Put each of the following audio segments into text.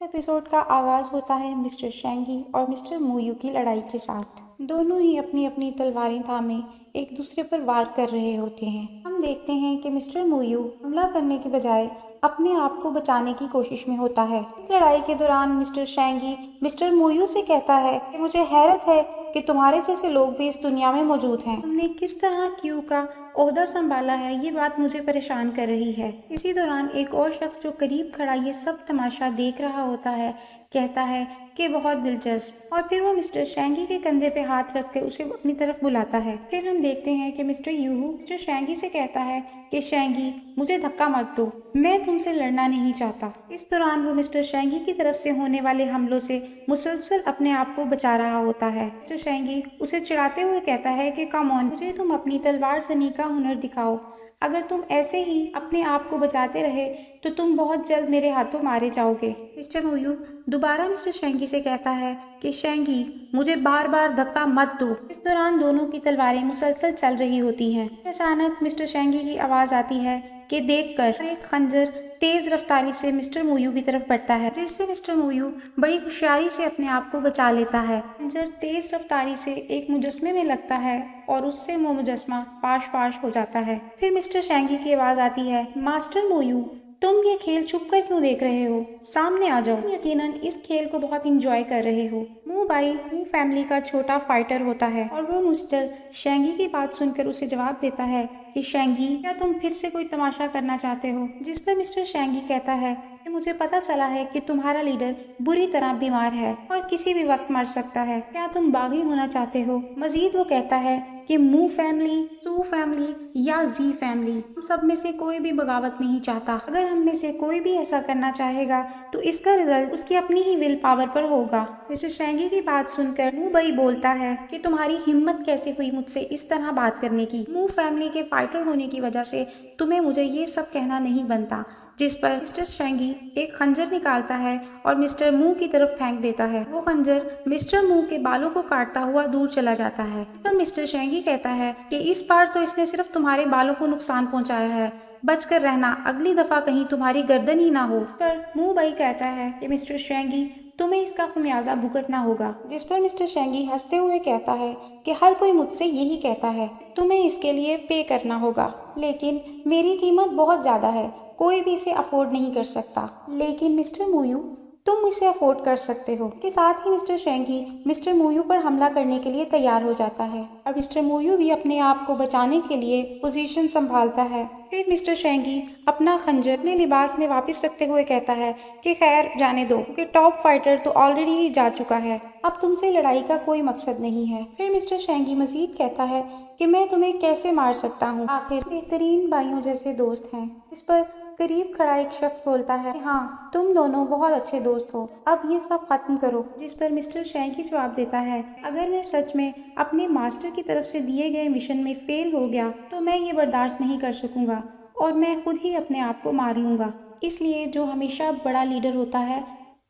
Episode का आगाज होता है मिस्टर शेंगी और मिस्टर मुयू की लड़ाई के साथ। दोनों ही अपनी अपनी तलवारें थामे एक दूसरे पर वार कर रहे होते हैं। हम देखते हैं कि मिस्टर मुयू हमला करने के बजाय अपने आप को बचाने की कोशिश में होता है। इस लड़ाई के दौरान मिस्टर शेंगी मिस्टर मुयू से कहता है कि मुझे हैरत है कि तुम्हारे जैसे लोग भी इस दुनिया में मौजूद हैं। तुमने किस तरह क्यू का ओहदा संभाला है, ये बात मुझे परेशान कर रही है। इसी दौरान एक और शख्स जो करीब खड़ा ये सब तमाशा देख रहा होता है कहता है कि बहुत दिलचस्प, और फिर वो मिस्टर शेंगी के कंधे पे हाथ रख कर उसे अपनी तरफ बुलाता है। फिर हम देखते हैं कि मिस्टर यूहू मिस्टर शेंगी से कहता है कि शेंगी मुझे धक्का मत दो, मैं तुमसे लड़ना नहीं चाहता। इस दौरान वो मिस्टर शेंगी की तरफ से होने वाले हमलों से मुसलसल अपने आप को बचा रहा होता है। मिस्टर शेंगी उसे चिढ़ाते हुए कहता है कि कम ऑन, मुझे तुम अपनी तलवार ज़नी का हुनर दिखाओ। अगर तुम ऐसे ही अपने आप को बचाते रहे तो तुम बहुत जल्द मेरे हाथों मारे जाओगे। मिस्टर मुयू दोबारा मिस्टर शेंगी से कहता है कि शेंगी मुझे बार बार धक्का मत दो। इस दौरान दोनों की तलवारें मुसलसल चल रही होती हैं। अचानक मिस्टर शेंगी की आवाज आती है कि देखकर एक खंजर तेज रफ्तारी से मिस्टर मुयू की तरफ बढ़ता है, जिससे मिस्टर मुयू बड़ी होशियारी से अपने आप को बचा लेता है। खंजर तेज रफ्तारी से एक मुजस्मे में लगता है और उससे वो मुजस्मा पाश पाश हो जाता है। फिर मिस्टर शेंगी की आवाज आती है, मास्टर मुयू तुम ये खेल छुप कर क्यों देख रहे हो, सामने आ जाओ। तुम यकीनन इस खेल को बहुत इंजॉय कर रहे हो। मू भाई मू फैमिली का छोटा फाइटर होता है और वो मिस्टर शेंगी की बात सुनकर उसे जवाब देता है कि शेंगी क्या तुम फिर से कोई तमाशा करना चाहते हो। जिस पर मिस्टर शेंगी कहता है कि मुझे पता चला है कि तुम्हारा लीडर बुरी तरह बीमार है और किसी भी वक्त मर सकता है, क्या तुम बागी होना चाहते हो। मजीद वो कहता है कि मू फैमिली, सू फैमिली या जी फैमिली, हम सब में से कोई भी बगावत नहीं चाहता। अगर हम में से कोई भी ऐसा करना चाहेगा तो इसका रिजल्ट उसकी अपनी ही विल पावर पर होगा। मिस्टर शेंगी की बात सुनकर मू भाई बोलता है कि तुम्हारी हिम्मत कैसे हुई मुझसे इस तरह बात करने की। मू फैमिली के फाइटर होने की वजह से तुम्हें मुझे ये सब कहना नहीं बनता। जिस पर मिस्टर शेंगी एक खंजर निकालता है और मिस्टर मू की तरफ फेंक देता है। वो खंजर मिस्टर मू के बालों को काटता हुआ दूर चला जाता है। तो मिस्टर शेंगी कहता है कि इस बार तो इसने सिर्फ तुम्हारे बालों को नुकसान पहुंचाया है, बचकर रहना, अगली दफा कहीं तुम्हारी गर्दन ही ना हो। पर मू भाई कहता है कि मिस्टर शेंगी तुम्हें इसका खमियाजा भुगतना होगा। जिस पर मिस्टर शेंगी हंसते हुए कहता है कि हर कोई मुझसे यही कहता है, तुम्हें इसके लिए पे करना होगा, लेकिन मेरी कीमत बहुत ज्यादा है, कोई भी इसे अफोर्ड नहीं कर सकता। लेकिन मिस्टर मुयू तुम इसे अफोर्ड कर सकते हो। के साथ ही मिस्टर शेंगी मिस्टर मुयू पर हमला करने के लिए तैयार हो जाता है और मिस्टर मुयू भी अपने आप को बचाने के लिए पोजीशन संभालता है। फिर मिस्टर शेंगी अपना खंजर अपने लिबास में वापस रखते हुए कहता है कि खैर जाने दो, क्योंकि टॉप फाइटर तो ऑलरेडी ही जा चुका है, अब तुमसे लड़ाई का कोई मकसद नहीं है। फिर मिस्टर शेंगी मजीद कहता है कि मैं तुम्हें कैसे मार सकता हूँ, आखिर बेहतरीन भाइयों जैसे दोस्त हैं। इस पर करीब खड़ा एक शख्स बोलता है, हाँ तुम दोनों बहुत अच्छे दोस्त हो, अब ये सब खत्म करो। जिस पर मिस्टर शेंगी जवाब देता है, अगर मैं सच में अपने मास्टर की तरफ से दिए गए मिशन में फेल हो गया तो मैं ये बर्दाश्त नहीं कर सकूंगा और मैं खुद ही अपने आप को मार लूंगा। इसलिए जो हमेशा बड़ा लीडर होता है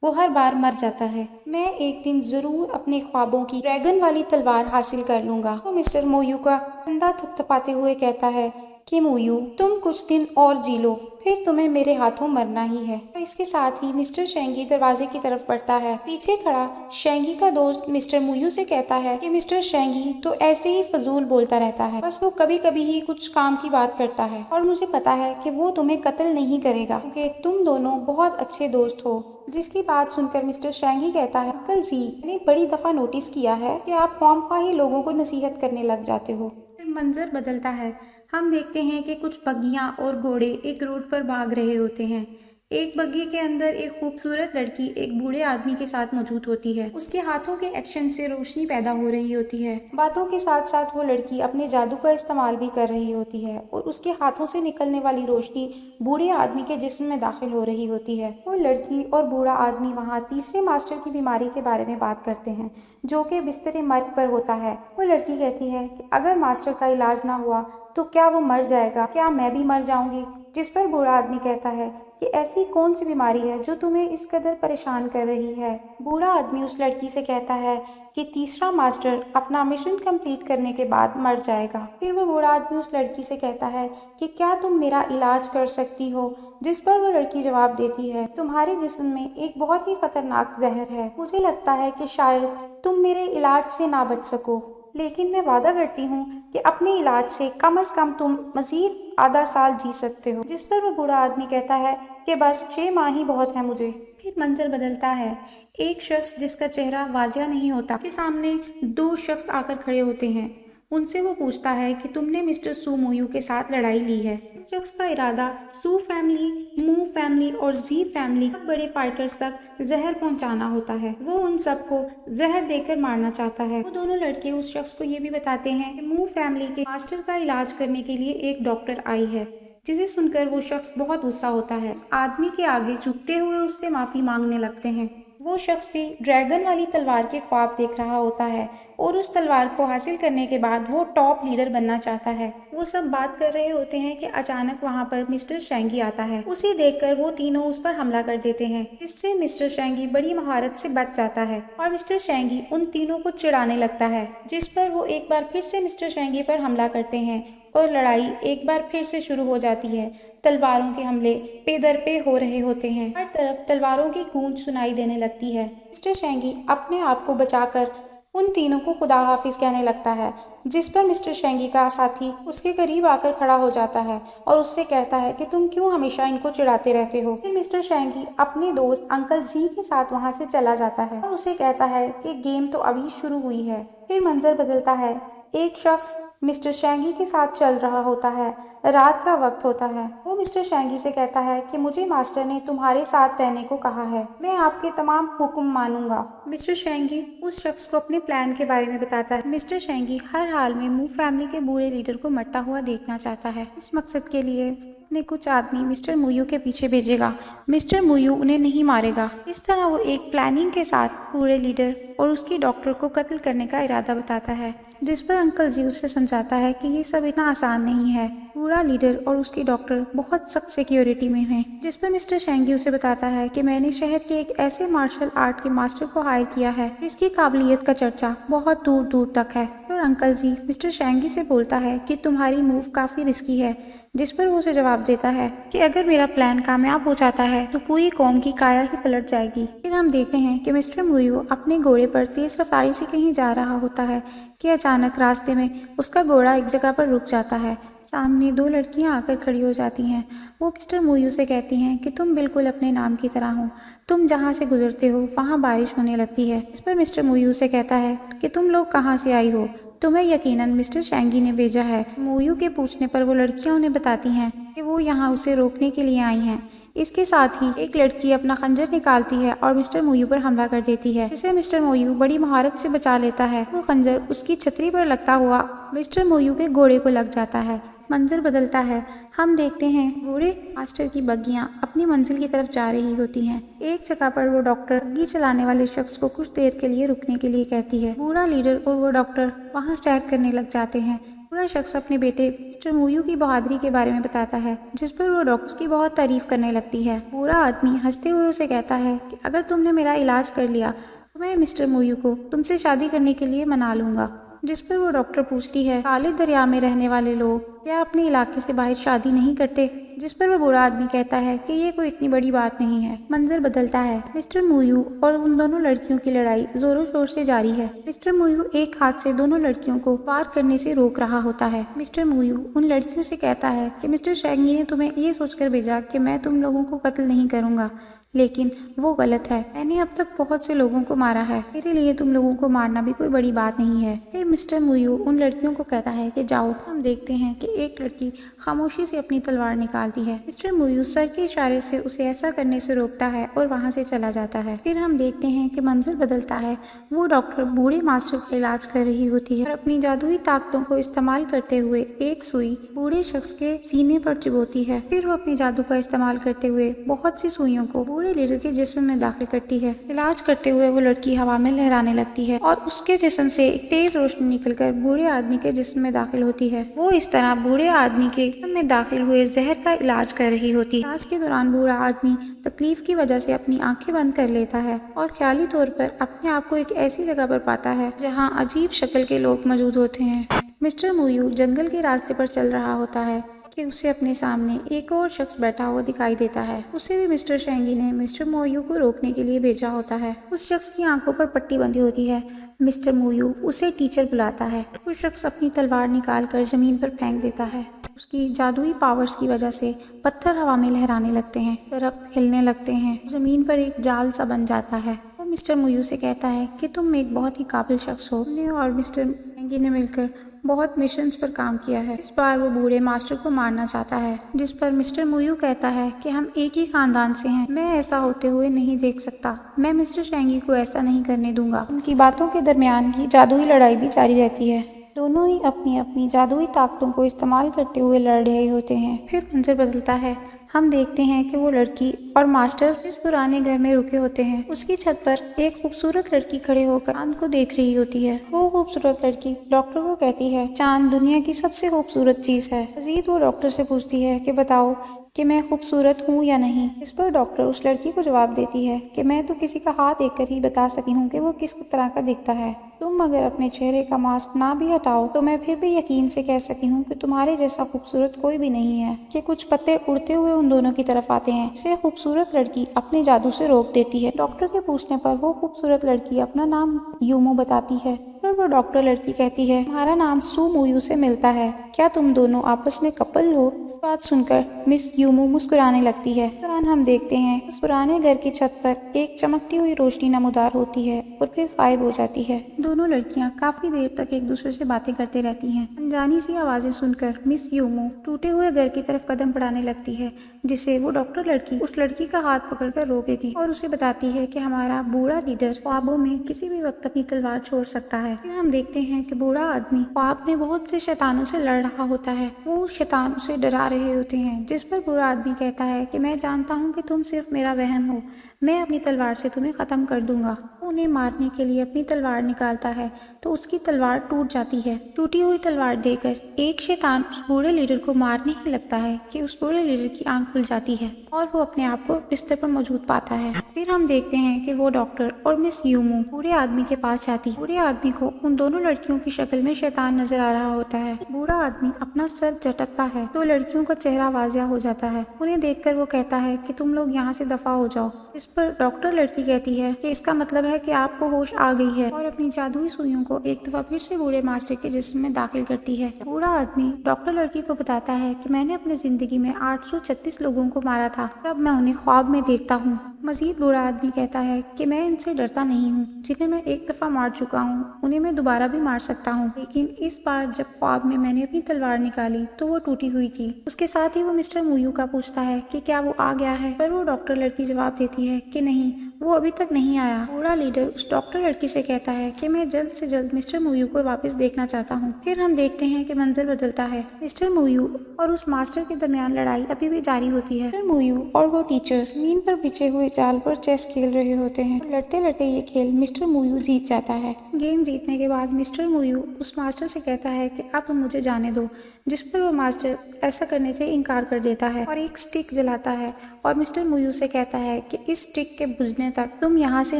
वो हर बार मर जाता है। मैं एक दिन जरूर अपने ख्वाबों की ड्रैगन वाली तलवार हासिल कर लूंगा। तो मिस्टर मोयू का कंधा थपथपाते हुए कहता है कि मोयू तुम कुछ दिन और जी लो, फिर तुम्हें मेरे हाथों मरना ही है। तो इसके साथ ही मिस्टर शेंगी दरवाजे की तरफ बढ़ता है। पीछे खड़ा शेंगी का दोस्त मिस्टर मुयू से कहता है कि मिस्टर शेंगी तो ऐसे ही फजूल बोलता रहता है, बस वो कभी कभी ही कुछ काम की बात करता है और मुझे पता है कि वो तुम्हें कत्ल नहीं करेगा क्योंकि तुम दोनों बहुत अच्छे दोस्त हो। जिसकी बात सुनकर मिस्टर शेंगी कहता है, अंकल जी मैंने बड़ी दफा नोटिस किया है कि आप ख्वामख्वाह ही लोगों को नसीहत करने लग जाते हो। फिर मंजर बदलता है। हम देखते हैं कि कुछ बग्गियां और घोड़े एक रोड पर भाग रहे होते हैं। एक बग्गी के अंदर एक खूबसूरत लड़की एक बूढ़े आदमी के साथ मौजूद होती है। उसके हाथों के एक्शन से रोशनी पैदा हो रही होती है। बातों के साथ साथ वो लड़की अपने जादू का इस्तेमाल भी कर रही होती है और उसके हाथों से निकलने वाली रोशनी बूढ़े आदमी के जिस्म में दाखिल हो रही होती है। वो लड़की और बूढ़ा आदमी वहाँ तीसरे मास्टर की बीमारी के बारे में बात करते हैं जो कि बिस्तर मर्ग पर होता है। वो लड़की कहती है कि अगर मास्टर का इलाज ना हुआ तो क्या वो मर जाएगा, क्या मैं भी मर जाऊंगी। जिस पर बूढ़ा आदमी कहता है कि ऐसी कौन सी बीमारी है जो तुम्हें इस कदर परेशान कर रही है। बूढ़ा आदमी उस लड़की से कहता है कि तीसरा मास्टर अपना मिशन कंप्लीट करने के बाद मर जाएगा। फिर वो बूढ़ा आदमी उस लड़की से कहता है कि क्या तुम मेरा इलाज कर सकती हो, जिस पर वो लड़की जवाब देती है तुम्हारे जिस्म में एक बहुत ही खतरनाक जहर है, मुझे लगता है कि शायद तुम मेरे इलाज से ना बच सको, लेकिन मैं वादा करती हूँ कि अपने इलाज से कम तुम मजीद आधा साल जी सकते हो। जिस पर वो बूढ़ा आदमी कहता है कि बस 6 माह ही बहुत है मुझे। फिर मंजर बदलता है। एक शख्स जिसका चेहरा वाजिया नहीं होता के सामने 2 शख्स आकर खड़े होते हैं। उनसे वो पूछता है कि तुमने मिस्टर सू मोयू के साथ लड़ाई ली है। इस शख्स का इरादा सू फैमिली, मू फैमिली और जी फैमिली बड़े फाइटर्स तक जहर पहुंचाना होता है। वो उन सबको जहर देकर मारना चाहता है। वो दोनों लड़के उस शख्स को ये भी बताते हैं कि मू फैमिली के मास्टर का इलाज करने के लिए एक डॉक्टर आई है, जिसे सुनकर वो शख्स बहुत गुस्सा होता है। उस आदमी के आगे झुकते हुए उससे माफी मांगने लगते हैं। वो शख्स भी ड्रैगन वाली तलवार के ख्वाब देख रहा होता है और उस तलवार को हासिल करने के बाद वो टॉप लीडर बनना चाहता है। वो सब बात कर रहे होते हैं कि अचानक वहाँ पर मिस्टर शेंगी आता है। उसे देखकर वो तीनों उस पर हमला कर देते हैं, जिससे मिस्टर शेंगी बड़ी महारत से बच जाता है और मिस्टर शेंगी उन तीनों को चिढ़ाने लगता है, जिस पर वो एक बार फिर से मिस्टर शेंगी पर हमला करते हैं और लड़ाई एक बार फिर से शुरू हो जाती है। तलवारों के हमले पे पे हो रहे होते हैं। हर तरफ तलवारों की गूंज सुनाई देने लगती है। मिस्टर शेंगी अपने आप को बचाकर उन तीनों को खुदा हाफिज कहने लगता है, जिस पर मिस्टर शेंगी का साथी उसके करीब आकर खड़ा हो जाता है और उससे कहता है कि तुम क्यों हमेशा इनको चिढ़ाते रहते हो। फिर मिस्टर शेंगी अपने दोस्त अंकल जी के साथ वहां से चला जाता है और उसे कहता है कि गेम तो अभी शुरू हुई है। फिर मंजर बदलता है। एक शख्स मिस्टर शेंगी के साथ चल रहा होता है। रात का वक्त होता है। वो मिस्टर शेंगी से कहता है कि मुझे मास्टर ने तुम्हारे साथ रहने को कहा है, मैं आपके तमाम हुक्म मानूंगा। मिस्टर शेंगी उस शख्स को अपने प्लान के बारे में बताता है। मिस्टर शेंगी हर हाल में मू फैमिली के बूढ़े लीडर को मरता हुआ देखना चाहता है। इस मकसद के लिए ने कुछ आदमी मिस्टर मुयू के पीछे भेजेगा। मिस्टर मुयू उन्हें नहीं मारेगा। इस तरह वो एक प्लानिंग के साथ बूढ़े लीडर और उसकी डॉक्टर को कत्ल करने का इरादा बताता है, जिस पर अंकल जी उससे समझाता है कि ये सब इतना आसान नहीं है। बूढ़ा लीडर और उसकी डॉक्टर बहुत सख्त सिक्योरिटी में हैं, जिस पर मिस्टर शेंगी उसे बताता है कि मैंने शहर के एक ऐसे मार्शल आर्ट के मास्टर को हायर किया है जिसकी काबिलियत का चर्चा बहुत दूर दूर तक है। और अंकल जी मिस्टर शेंगी से बोलता है कि तुम्हारी मूव काफी रिस्की है, जिस पर वो उसे जवाब देता है कि अगर मेरा प्लान कामयाब हो जाता है तो पूरी कौम की काया ही पलट जाएगी। फिर हम देखते हैं कि मिस्टर मुयू अपने घोड़े पर तेज रफ्तारी से कहीं जा रहा होता है कि अचानक रास्ते में उसका घोड़ा एक जगह पर रुक जाता है। सामने 2 लड़कियां आकर खड़ी हो जाती हैं। वो मिस्टर मुयू से कहती हैं कि तुम बिल्कुल अपने नाम की तरह हो, तुम जहाँ से गुजरते हो वहाँ बारिश होने लगती है। इस पर मिस्टर मुयू से कहता है कि तुम लोग कहाँ से आई हो, तुम्हें यकीनन मिस्टर शेंगी ने भेजा है। मुयू के पूछने पर वो लड़कियां उन्हें बताती हैं कि वो यहाँ उसे रोकने के लिए आई हैं। इसके साथ ही एक लड़की अपना खंजर निकालती है और मिस्टर मुयू पर हमला कर देती है, जिसे मिस्टर मुयू बड़ी महारत से बचा लेता है। वो खंजर उसकी छतरी पर लगता हुआ मिस्टर मुयू के घोड़े को लग जाता है। मंजर बदलता है। हम देखते हैं बूढ़े मास्टर की बग्गियां अपनी मंजिल की तरफ जा रही होती हैं। एक जगह पर वो डॉक्टर बग्गी चलाने वाले शख्स को कुछ देर के लिए रुकने के लिए कहती है। बूढ़ा लीडर और वो डॉक्टर वहां सैर करने लग जाते हैं। बूढ़ा शख्स अपने बेटे मिस्टर मुयू की बहादुरी के बारे में बताता है, जिस पर वो डॉक्टर की बहुत तारीफ करने लगती है। बूढ़ा आदमी हंसते हुए उसे कहता है कि अगर तुमने मेरा इलाज कर लिया तो मैं मिस्टर मुयू को तुमसे शादी करने के लिए मना लूंगा। जिस पर वो डॉक्टर पूछती है काले दरिया में रहने वाले लोग क्या अपने इलाके से बाहर शादी नहीं करते, जिस पर वो बूढ़ा आदमी कहता है कि ये कोई इतनी बड़ी बात नहीं है। मंजर बदलता है। मिस्टर मुयू और उन दोनों लड़कियों की लड़ाई जोरों शोर से जारी है। मिस्टर मुयू एक हाथ से दोनों लड़कियों को वार करने से रोक रहा होता है। मिस्टर मुयू उन लड़कियों से कहता है कि मिस्टर शेंगी ने तुम्हें ये सोचकर भेजा कि मैं तुम लोगों को कत्ल नहीं करूंगा, लेकिन वो गलत है। मैंने अब तक बहुत से लोगों को मारा है, मेरे लिए तुम लोगों को मारना भी कोई बड़ी बात नहीं है। फिर मिस्टर मुयू उन लड़कियों को कहता है कि जाओ। हम देखते हैं कि एक लड़की खामोशी से अपनी तलवार निकालती है। मिस्टर मुयू सर के इशारे से उसे ऐसा करने से रोकता है और वहां से चला जाता है। फिर हम देखते हैं कि मंजर बदलता है। वो डॉक्टर बूढ़े मास्टर का इलाज कर रही होती है और अपनी जादुई ताकतों को इस्तेमाल करते हुए एक सुई बूढ़े शख्स के सीने पर चुभोती है। फिर वो अपने जादू का इस्तेमाल करते हुए बहुत सी सुइयों को बूढ़े लीडर के जिस्म में दाखिल करती है। इलाज करते हुए वो लड़की हवा में लहराने लगती है और उसके जिस्म से एक तेज रोशनी निकलकर बूढ़े आदमी के जिस्म में दाखिल होती है। वो इस तरह बूढ़े आदमी के जिस्म में दाखिल हुए जहर का इलाज कर रही होती है। इलाज के दौरान बूढ़ा आदमी तकलीफ की वजह से अपनी आंखें बंद कर लेता है और ख्याली तौर पर अपने आप को एक ऐसी जगह पर पाता है जहाँ अजीब शक्ल के लोग मौजूद होते हैं। मिस्टर मुयू जंगल के रास्ते पर चल रहा होता है कि उसे अपने सामने एक और शख्स बैठा हुआ दिखाई देता है। उसे भी मिस्टर शेंगी ने मिस्टर मोयू को रोकने के लिए भेजा होता है। उस शख्स की आंखों पर पट्टी बंधी होती है। मिस्टर मोयू उसे टीचर बुलाता है। उस शख्स अपनी तलवार निकाल कर जमीन पर फेंक देता है। उसकी जादुई पावर्स की वजह से पत्थर हवा में लहराने लगते हैं, दरख्त हिलने लगते हैं, जमीन पर एक जाल सा बन जाता है। वो मिस्टर मोयू से कहता है कि तुम एक बहुत ही काबिल शख्स हो। तुमने और मिस्टर शेंगी ने मिलकर बहुत मिशंस पर काम किया है। इस बार वो बूढ़े मास्टर को मारना चाहता है, जिस पर मिस्टर मुयू कहता है कि हम एक ही खानदान से हैं, मैं ऐसा होते हुए नहीं देख सकता, मैं मिस्टर शेंगी को ऐसा नहीं करने दूंगा। उनकी बातों के दरमियान ही जादुई लड़ाई भी जारी रहती है। दोनों ही अपनी अपनी जादुई ताकतों को इस्तेमाल करते हुए लड़ रहे होते हैं। फिर मंजर बदलता है। हम देखते हैं कि वो लड़की और मास्टर इस पुराने घर में रुके होते हैं। उसकी छत पर एक खूबसूरत लड़की खड़े होकर चांद को देख रही होती है। वो खूबसूरत लड़की डॉक्टर को कहती है चांद दुनिया की सबसे खूबसूरत चीज है। मजीद वो डॉक्टर से पूछती है कि बताओ कि मैं खूबसूरत हूँ या नहीं। इस पर डॉक्टर उस लड़की को जवाब देती है कि मैं तो किसी का हाथ देखकर ही बता सकी हूँ कि वो किस तरह का दिखता है। तुम अगर अपने चेहरे का मास्क ना भी हटाओ तो मैं फिर भी यकीन से कह सकी हूँ कि तुम्हारे जैसा खूबसूरत कोई भी नहीं है। कि कुछ पत्ते उड़ते हुए उन दोनों की तरफ आते हैं। इसे खूबसूरत लड़की अपने जादू से रोक देती है। डॉक्टर के पूछने पर वो खूबसूरत लड़की अपना नाम यूमो बताती है। फिर वो डॉक्टर लड़की कहती है तुम्हारा नाम सू मुयू से मिलता है, क्या तुम दोनों आपस में कपल हो। बात सुनकर मिस यूमो मुस्कुराने लगती है। इस दौरान हम देखते हैं उस पुराने घर की छत पर एक चमकती हुई रोशनी नमूदार होती है और फिर गायब हो जाती है। दोनों लड़कियां काफी देर तक एक दूसरे से बातें करते रहती हैं। अनजानी सी आवाजें सुनकर मिस यूमो टूटे हुए घर की तरफ कदम बढ़ाने लगती है, जिसे वो डॉक्टर लड़की उस लड़की का हाथ पकड़कर रोक देती और उसे बताती है कि हमारा बूढ़ा लीडर ख्वाबों में किसी भी वक्त अपनी तलवार छोड़ सकता है। फिर हम देखते हैं कि बूढ़ा आदमी ख्वाब में बहुत से शैतानों से लड़ रहा होता है। वो शैतान उसे डरा रहे होते हैं, जिस पर बूढ़ा आदमी कहता है कि मैं जानता हूँ कि तुम सिर्फ मेरा वहम हो, मैं अपनी तलवार से तुम्हें खत्म कर दूंगा। वो उन्हें मारने के लिए अपनी तलवार निकालता है तो उसकी तलवार टूट जाती है। टूटी हुई तलवार देकर एक शैतान उस बूढ़े लीडर को मारने ही लगता है कि उस बूढ़े लीडर की आंख खुल जाती है और वो अपने आप को बिस्तर पर मौजूद पाता है। फिर हम देखते हैं कि वो डॉक्टर और मिस यूमो बूढ़े आदमी के पास जाती। बूढ़े आदमी को उन दोनों लड़कियों की शक्ल में शैतान नजर आ रहा होता है। बूढ़ा आदमी अपना सर झटकता है तो लड़कियों का चेहरा वाजिया हो जाता है। उन्हें देखकर वो कहता है कि तुम लोग यहाँ से दफा हो जाओ। इस पर डॉक्टर लड़की कहती है कि इसका मतलब है कि आपको होश आ गई है और अपनी जादुई सुइयों को एक दफा फिर से बूढ़े मास्टर के जिस्म में दाखिल करती है। बूढ़ा आदमी डॉक्टर लड़की को बताता है कि मैंने अपनी जिंदगी में 836 लोगों को मारा था और अब मैं उन्हें ख्वाब में देखता हूँ। मजीद बूढ़ा आदमी कहता है कि मैं इनसे डरता नहीं हूँ, जिन्हें मैं एक दफा मार चुका हूँ उन्हें मैं दोबारा भी मार सकता हूँ, लेकिन इस बार जब ख्वाब में मैंने अपनी तलवार निकाली तो वो टूटी हुई थी। उसके साथ ही वो मिस्टर मुयू का पूछता है कि क्या वो आ गया है, पर वो डॉक्टर लड़की जवाब देती है कि नहीं, वो अभी तक नहीं आया। बूढ़ा लीडर उस डॉक्टर लड़की से कहता है कि मैं जल्द से जल्द मिस्टर मुयू को वापस देखना चाहता हूँ। फिर हम देखते हैं कि मंजर बदलता है। मिस्टर मुयू और उस मास्टर के दरमियान लड़ाई अभी भी जारी होती है। मिस्टर मुयू और वो टीचर जमीन पर बिछे हुए जाल पर चेस खेल रहे होते हैं। लड़ते लड़ते ये खेल मिस्टर मुयू जीत जाता है। गेम जीतने के बाद मिस्टर मुयू उस मास्टर से कहता है कि अब तुम मुझे जाने दो, जिस पर वो मास्टर ऐसा करने से इनकार कर देता है और एक स्टिक जलाता है और मिस्टर मुयू से कहता है कि इस स्टिक के बुझने तक तुम यहाँ से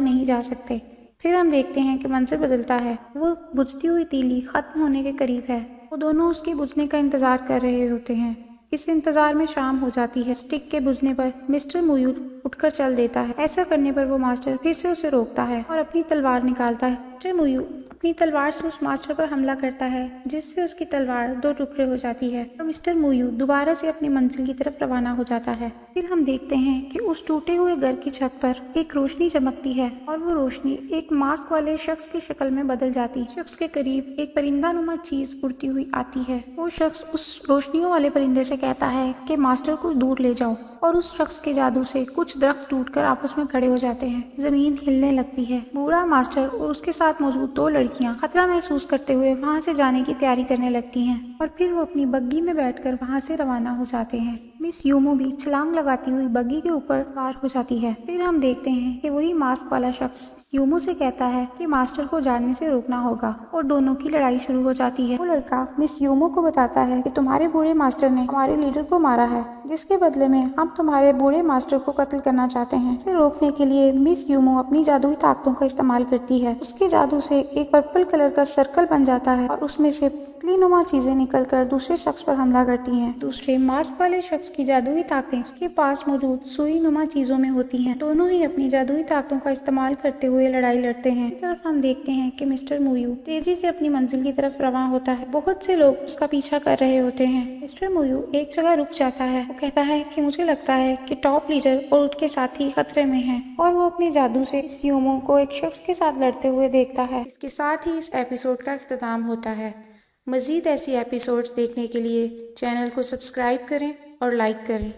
नहीं जा सकते। फिर हम देखते हैं कि मंजर बदलता है। वो बुझती हुई तीली खत्म होने के करीब है। वो दोनों उसके बुझने का इंतजार कर रहे होते हैं। इस इंतजार में शाम हो जाती है। स्टिक के बुझने पर मिस्टर मुयू उठकर चल देता है। ऐसा करने पर वो मास्टर फिर से उसे रोकता है और अपनी तलवार निकालता है। मिस्टर मुयू अपनी तलवार से उस मास्टर पर हमला करता है, जिससे उसकी तलवार 2 टुकड़े हो जाती है और मिस्टर मुयू दोबारा से अपनी मंजिल की तरफ रवाना हो जाता है। फिर हम देखते हैं कि उस टूटे हुए घर की छत पर एक रोशनी चमकती है और वो रोशनी एक मास्क वाले शख्स की शक्ल में बदल जाती है। शख्स के करीब एक परिंदा नुमा चीज उड़ती हुई आती है। वो शख्स उस रोशनियों वाले परिंदे से कहता है कि मास्टर को दूर ले जाओ और उस शख्स के जादू से कुछ दरख्त टूटकर आपस में खड़े हो जाते हैं। जमीन हिलने लगती है। बूढ़ा मास्टर और उसके साथ मौजूद 2 लड़कियां खतरा महसूस करते हुए वहां से जाने की तैयारी करने लगती हैं और फिर वो अपनी बग्गी में बैठकर वहां से रवाना हो जाते हैं। मिस यूमो भी छलांग लगाती हुई बग्गी के ऊपर पार हो जाती है। फिर हम देखते हैं कि वही मास्क वाला शख्स यूमो से कहता है कि मास्टर को जाने से रोकना होगा और दोनों की लड़ाई शुरू हो जाती है। वो लड़का मिस यूमो को बताता है कि तुम्हारे बूढ़े मास्टर ने हमारे लीडर को मारा है, जिसके बदले में हम तुम्हारे बूढ़े मास्टर को कत्ल करना चाहते हैं। इसे रोकने के लिए मिस यूमो अपनी जादुई ताकतों का इस्तेमाल करती है। उसके जादू से एक पर्पल कलर का सर्कल बन जाता है और उसमें से पतलीनुमा चीजें निकलकर दूसरे शख्स पर हमला करती हैं। दूसरे मास्क वाले शख्स की जादुई ताकतें उसके पास मौजूद सुई नुमा चीजों में होती हैं। दोनों ही अपनी जादुई ताकतों का इस्तेमाल करते हुए लड़ाई लड़ते हैं। एक तरफ हम देखते हैं कि मिस्टर मुयू तेजी से अपनी मंजिल की तरफ रवाना होता है। बहुत से लोग उसका पीछा कर रहे होते हैं। मिस्टर मुयू एक जगह रुक जाता है। वो कहता है कि मुझे लगता है कि टॉप लीडर और उसके साथी खतरे में हैं और वो अपने जादू से इस यूमो को एक शख्स के साथ लड़ते हुए देखता है। इसके साथ ही इस एपिसोड का इख्तिताम होता है। मज़ीद ऐसी एपिसोड्स देखने के लिए चैनल को सब्सक्राइब करें और लाइक करें।